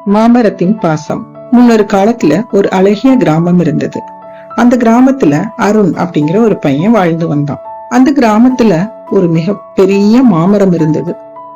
மாமரத்தின் பாசம். முன்னொரு காலத்துல ஒரு அழகிய கிராமம் இருந்தது. அந்த கிராமத்துல அருண் அப்படிங்கிற ஒரு பையன் வாழ்ந்து வந்தான். அந்த கிராமத்துல ஒரு மிக பெரிய மாமரம் இருந்தது.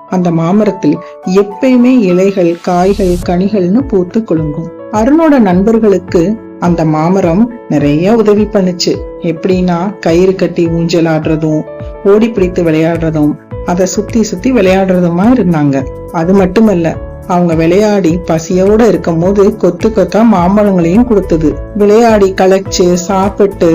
அந்த மாமரத்தில் எப்பயுமே இலைகள், காய்கள், கனிகள்னு பூத்து குலுங்கும். அருணோட நண்பர்களுக்கு அந்த மாமரம் நிறைய உதவி பண்ணுச்சு. எப்படின்னா, கயிறு கட்டி ஊஞ்சல் ஆடுறதும், ஓடி பிடித்து விளையாடுறதும், அதை சுத்தி சுத்தி விளையாடுறதுமா இருந்தாங்க. அது மட்டுமல்ல, அவங்க விளையாடி பசியோட இருக்கும் போது கொத்து கொத்தா மாம்பழங்களையும் கொடுத்தது. விளையாடி களைச்சு சாப்பிட்டு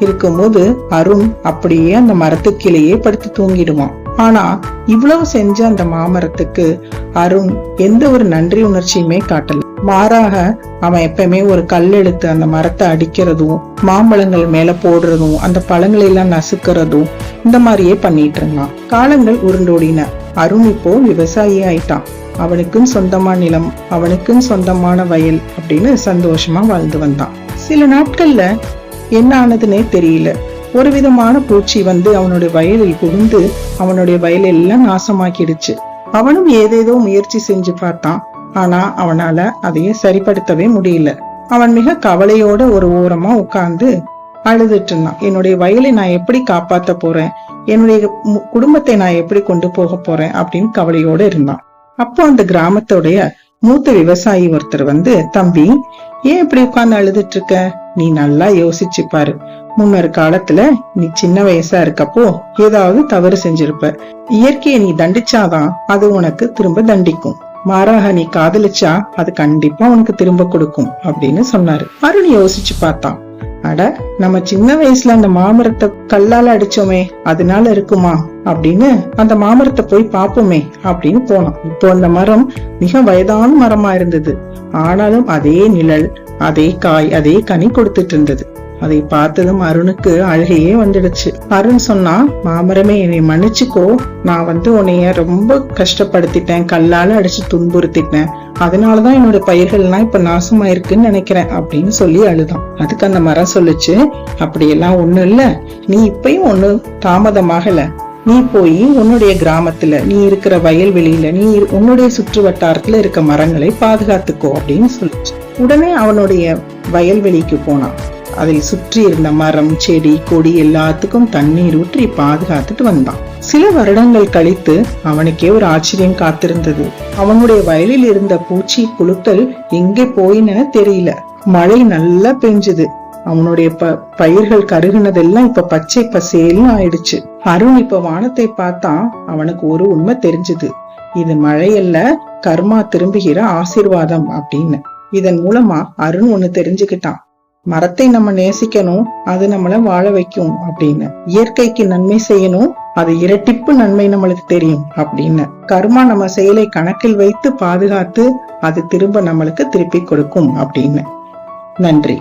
இருக்கும் போது அருண் அப்படியே அந்த மரத்துக்கிலேயே படுத்து தூங்கிடுவான். ஆனா இவ்வளவு செஞ்ச அந்த மாமரத்துக்கு அருண் எந்த ஒரு நன்றி உணர்ச்சியுமே காட்டல. மாறாக அவன் எப்பவுமே ஒரு கல் எடுத்து அந்த மரத்தை அடிக்கிறதும், மாம்பழங்கள் மேல போடுறதும், அந்த பழங்களை எல்லாம் நசுக்கிறதும், இந்த மாதிரியே பண்ணிட்டு இருந்தான். காலங்கள் உருண்டோடின. அருண் இப்போ விவசாயி ஆயிட்டான். அவனுக்கும் சொந்தமான நிலம், அவனுக்கும் சொந்தமான வயல் அப்படின்னு சந்தோஷமா வாழ்ந்து வந்தான். சில நாட்கள்ல என்ன ஆனதுன்னே தெரியல. ஒரு விதமான பூச்சி வந்து அவனுடைய வயலில் புகுந்து அவனுடைய வயலெல்லாம் நாசமாக்கிடுச்சு. அவனும் ஏதேதோ முயற்சி செஞ்சு பார்த்தான். ஆனா அவனால அதையே சரிப்படுத்தவே முடியல. அவன் மிக கவலையோட ஒரு ஓரமா உட்கார்ந்து அழுதுட்டு இருந்தான். என்னுடைய வயலை நான் எப்படி காப்பாத்த போறேன், என்னுடைய குடும்பத்தை நான் எப்படி கொண்டு போக போறேன் அப்படின்னு கவலையோட இருந்தான். அப்போ அந்த கிராமத்தோடைய மூத்த விவசாயி ஒருத்தர் வந்து, தம்பி, ஏன் இப்படி உட்கார்ந்து அழுதுட்டு இருக்க? நீ நல்லா யோசிச்சு பாரு. முன்னொரு காலத்துல நீ சின்ன வயசா இருக்கப்போ ஏதாவது தவறு செஞ்சிருப்ப. இயற்கையை நீ தண்டிச்சாதான் அது உனக்கு திரும்ப தண்டிக்கும். மாறாக நீ காதலிச்சா அது கண்டிப்பா உனக்கு திரும்ப கொடுக்கும் அப்படின்னு சொன்னாரு. அருண் யோசிச்சு பார்த்தான். அட, நம்ம சின்ன வயசுல அந்த மாமரத்தை கல்லால அடிச்சோமே, அதனால இருக்குமா அப்படின்னு அந்த மாமரத்தை போய் பாப்போமே அப்படின்னு போனான். இப்போ அந்த மரம் மிக வயதான மரமா இருந்தது. ஆனாலும் அதே நிழல், அதே காய், அதே கனி கொடுத்துட்டு இருந்தது. அதை பார்த்ததும் அருணுக்கு அழுகையே வந்துடுச்சு. அருண் சொன்னா, மாமரமே, என்னை மன்னிச்சுக்கோ. நான் வந்து உன்னைய ரொம்ப கஷ்டப்படுத்திட்டேன், கல்லால அடிச்சு துன்புறுத்திட்டேன். அதனாலதான் என்னோட பயிர்கள்லாம் இப்ப நாசமாயிருக்குன்னு நினைக்கிறேன் அப்படின்னு சொல்லி அழுதான். அதுக்கு அந்த மரம் சொல்லுச்சு, அப்படியெல்லாம் ஒண்ணும் இல்ல, நீ இப்பயும் ஒண்ணு தாமதமாகல. நீ போய் உன்னுடைய கிராமத்துல, நீ இருக்கிற வயல்வெளியில, நீ உன்னுடைய சுற்று வட்டாரத்துல இருக்க மரங்களை பாதுகாத்துக்கோ அப்படின்னு சொல்லிச்சு. உடனே அவனுடைய வயல்வெளிக்கு போனான். அதில் சுற்றி இருந்த மரம், செடி, கொடி எல்லாத்துக்கும் தண்ணீர் ஊற்றி பாதுகாத்துட்டு வந்தான். சில வருடங்கள் கழித்து அவனுக்கே ஒரு ஆச்சரியம் காத்திருந்தது. அவனுடைய வயலில் இருந்த பூச்சி புழுக்கள் எங்கே போயின்னு தெரியல. மழை நல்லா பெஞ்சது. அவனுடைய பயிர்கள் கருகுனதெல்லாம் இப்ப பச்சை பசேல்னு ஆயிடுச்சு. அருண் இப்ப வானத்தை பார்த்தா அவனுக்கு ஒரு உண்மை தெரிஞ்சது. இது மழையல்ல, கர்மா திரும்புகிற ஆசீர்வாதம் அப்படின்னு. இதன் மூலமா அருண் ஒண்ணு தெரிஞ்சுக்கிட்டான். மரத்தை நம்ம நேசிக்கணும், அது நம்மள வாழ வைக்கும் அப்படின்னு. இயற்கைக்கு நன்மை செய்யணும், அது இரட்டிப்பு நன்மை நம்மளுக்கு தெரியும் அப்படின்னு. கர்மா நம்ம செயலை கணக்கில் வைத்து பாதுகாத்து அது திரும்ப நம்மளுக்கு திருப்பி கொடுக்கும் அப்படின்னு. நன்றி.